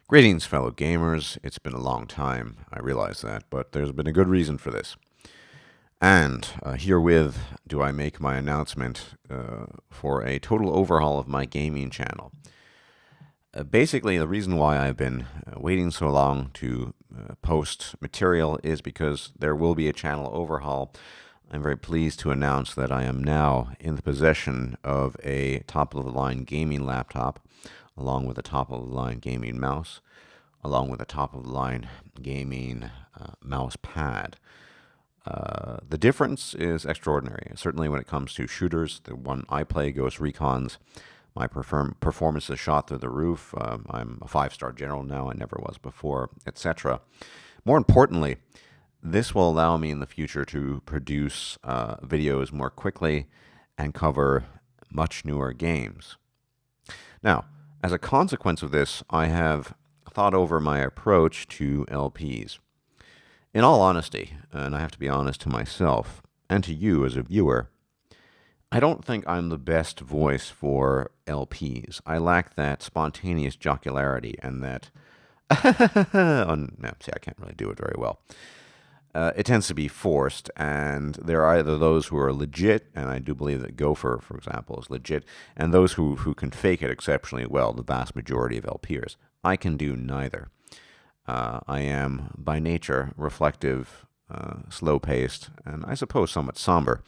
Greetings, fellow gamers. It's been a long time, I realize that, but there's been a good reason for this. And herewith do I make my announcement for a total overhaul of my gaming channel. Basically, the reason why I've been waiting so long to post material is because there will be a channel overhaul. I'm very pleased to announce that I am now in the possession of a top-of-the-line gaming laptop, along with a top-of-the-line gaming mouse, along with a top-of-the-line gaming mouse pad. The difference is extraordinary. Certainly when it comes to shooters, the one I play, Ghost Recon's, my performance is shot through the roof. I'm a 5-star general now. I never was before, etc. More importantly, this will allow me in the future to produce videos more quickly and cover much newer games. Now, as a consequence of this, I have thought over my approach to LPs. In all honesty, and I have to be honest to myself and to you as a viewer, I don't think I'm the best voice for LPs. I lack that spontaneous jocularity and that no, see, I can't really do it very well. It tends to be forced, and there are either those who are legit, and I do believe that Gopher, for example, is legit, and those who can fake it exceptionally well, the vast majority of LPers. I can do neither. I am, by nature, reflective, slow-paced, and I suppose somewhat somber.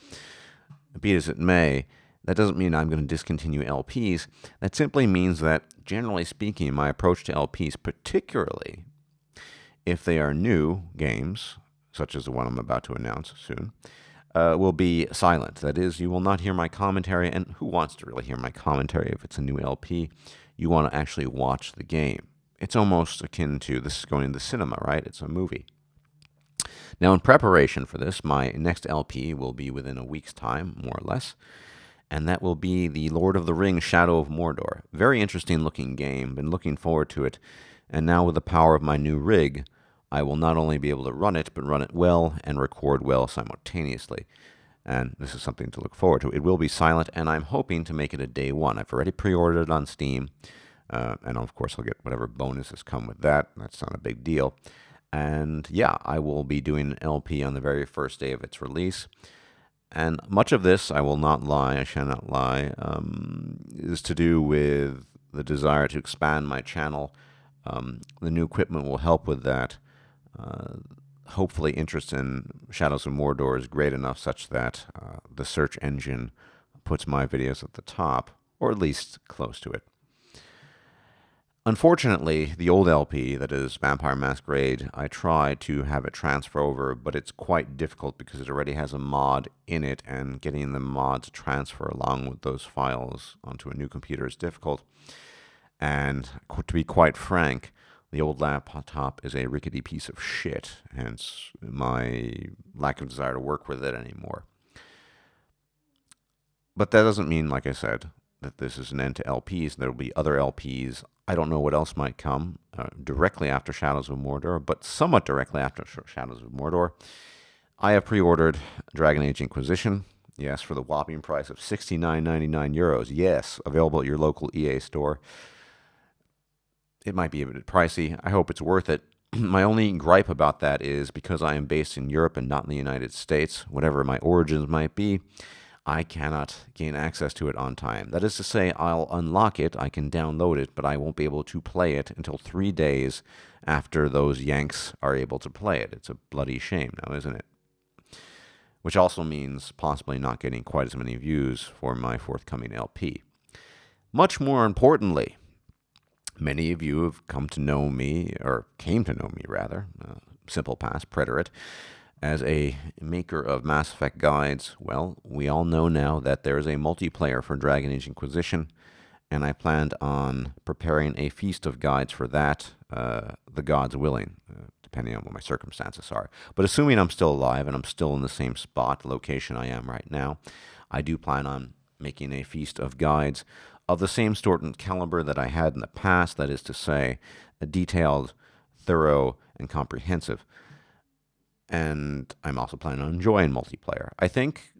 Be it as it may, that doesn't mean I'm going to discontinue LPs. That simply means that, generally speaking, my approach to LPs, particularly if they are new games, such as the one I'm about to announce soon, will be silent. That is, you will not hear my commentary, and who wants to really hear my commentary if it's a new LP? You want to actually watch the game. It's almost akin to, this is going to the cinema, right? It's a movie. Now, in preparation for this, my next LP will be within a week's time, more or less, and that will be the Lord of the Rings Shadow of Mordor. Very interesting looking game, been looking forward to it, and now with the power of my new rig, I will not only be able to run it, but run it well and record well simultaneously. And this is something to look forward to. It will be silent, and I'm hoping to make it a day one. I've already pre-ordered it on Steam, and of course I'll get whatever bonuses come with that. That's not a big deal. And yeah, I will be doing an LP on the very first day of its release. And much of this, I will not lie, I shall not lie, is to do with the desire to expand my channel. The new equipment will help with that. Hopefully interest in Shadows of Mordor is great enough such that the search engine puts my videos at the top, or at least close to it. Unfortunately, the old LP, that is Vampire Masquerade, I tried to have it transfer over, but it's quite difficult because it already has a mod in it, and getting the mod to transfer along with those files onto a new computer is difficult. And to be quite frank, the old laptop is a rickety piece of shit, hence my lack of desire to work with it anymore. But that doesn't mean, like I said, that this is an end to LPs. There will be other LPs. I don't know what else might come directly after Shadows of Mordor, but somewhat directly after Shadows of Mordor. I have pre-ordered Dragon Age Inquisition. Yes, for the whopping price of €69.99. Yes, available at your local EA store. It might be a bit pricey. I hope it's worth it. My only gripe about that is because I am based in Europe and not in the United States, whatever my origins might be, I cannot gain access to it on time. That is to say, I'll unlock it, I can download it, but I won't be able to play it until 3 days after those Yanks are able to play it. It's a bloody shame now, isn't it? Which also means possibly not getting quite as many views for my forthcoming LP. Much more importantly, many of you have come to know me, or came to know me rather, simple past preterite, as a maker of Mass Effect guides. Well, we all know now that there is a multiplayer for Dragon Age Inquisition, and I planned on preparing a feast of guides for that, the gods willing, depending on what my circumstances are. But assuming I'm still alive and I'm still in the same spot, location I am right now, I do plan on making a feast of guides of the same sort and caliber that I had in the past, that is to say, detailed, thorough, and comprehensive. And I'm also planning on enjoying multiplayer. I think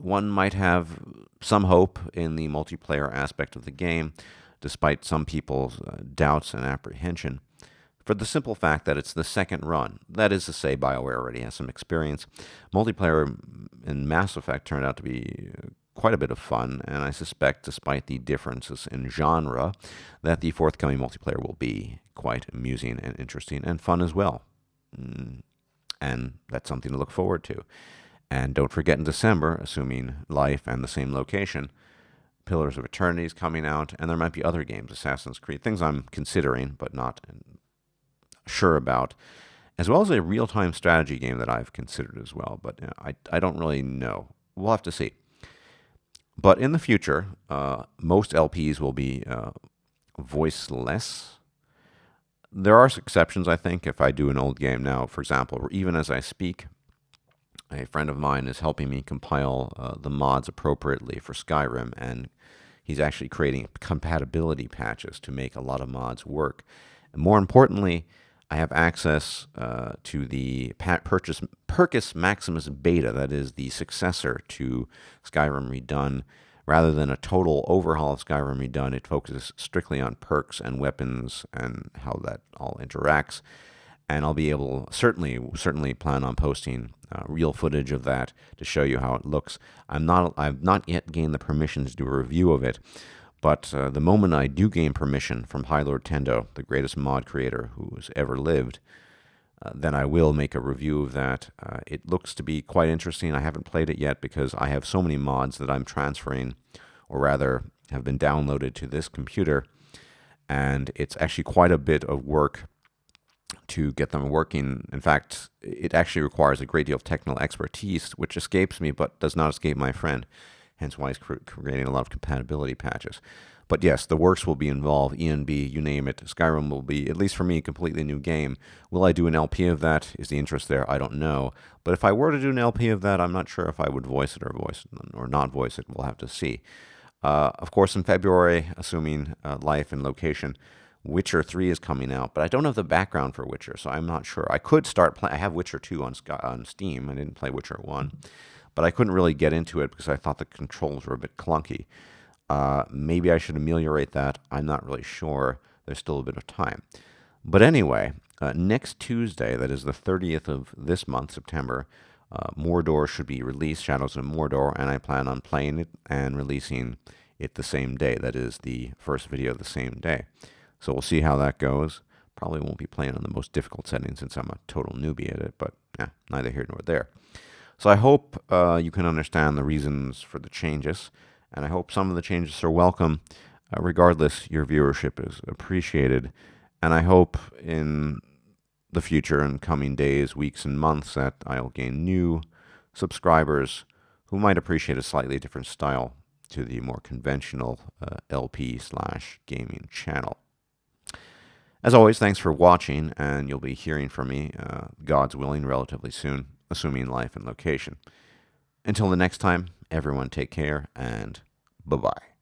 one might have some hope in the multiplayer aspect of the game, despite some people's doubts and apprehension, for the simple fact that it's the second run. That is to say, BioWare already has some experience. Multiplayer in Mass Effect turned out to be quite a bit of fun, and I suspect, despite the differences in genre, that the forthcoming multiplayer will be quite amusing and interesting and fun as well. And that's something to look forward to. And don't forget in December, assuming life and the same location, Pillars of Eternity is coming out, and there might be other games, Assassin's Creed, things I'm considering but not sure about, as well as a real-time strategy game that I've considered as well, but I don't really know. We'll have to see. But in the future, most LPs will be voiceless. There are exceptions, I think, if I do an old game now. For example, even as I speak, a friend of mine is helping me compile the mods appropriately for Skyrim, and he's actually creating compatibility patches to make a lot of mods work. And more importantly, I have access to the Purchase Maximus Beta, that is the successor to Skyrim Redone. Rather than a total overhaul of Skyrim Redone, it focuses strictly on perks and weapons and how that all interacts. And I'll be able, certainly plan on posting real footage of that to show you how it looks. I've not yet gained the permission to do a review of it, but the moment I do gain permission from High Lord Tendo, the greatest mod creator who has ever lived, then I will make a review of that. It looks to be quite interesting. I haven't played it yet because I have so many mods that I'm transferring, or rather have been downloaded to this computer, and it's actually quite a bit of work to get them working. In fact, it actually requires a great deal of technical expertise, which escapes me but does not escape my friend, hence why he's creating a lot of compatibility patches. But yes, the works will be involved, ENB, you name it. Skyrim will be, at least for me, a completely new game. Will I do an LP of that? Is the interest there? I don't know. But if I were to do an LP of that, I'm not sure if I would voice it or not voice it. We'll have to see. Of course, in February, assuming life and location, Witcher 3 is coming out, but I don't have the background for Witcher, so I'm not sure. I could start playing. I have Witcher 2 on Steam. I didn't play Witcher 1, but I couldn't really get into it because I thought the controls were a bit clunky. Maybe I should ameliorate that. I'm not really sure. There's still a bit of time. But anyway, next Tuesday, that is the 30th of this month, September, Mordor should be released, Shadows of Mordor, and I plan on playing it and releasing it the same day. That is the first video the same day. So we'll see how that goes. Probably won't be playing on the most difficult settings since I'm a total newbie at it, but yeah, neither here nor there. So I hope you can understand the reasons for the changes, and I hope some of the changes are welcome. Regardless, your viewership is appreciated, and I hope in the future and coming days, weeks, and months that I'll gain new subscribers who might appreciate a slightly different style to the more conventional LP/gaming channel. As always, thanks for watching, and you'll be hearing from me, God's willing, relatively soon, assuming life and location. Until the next time, everyone take care, and bye-bye.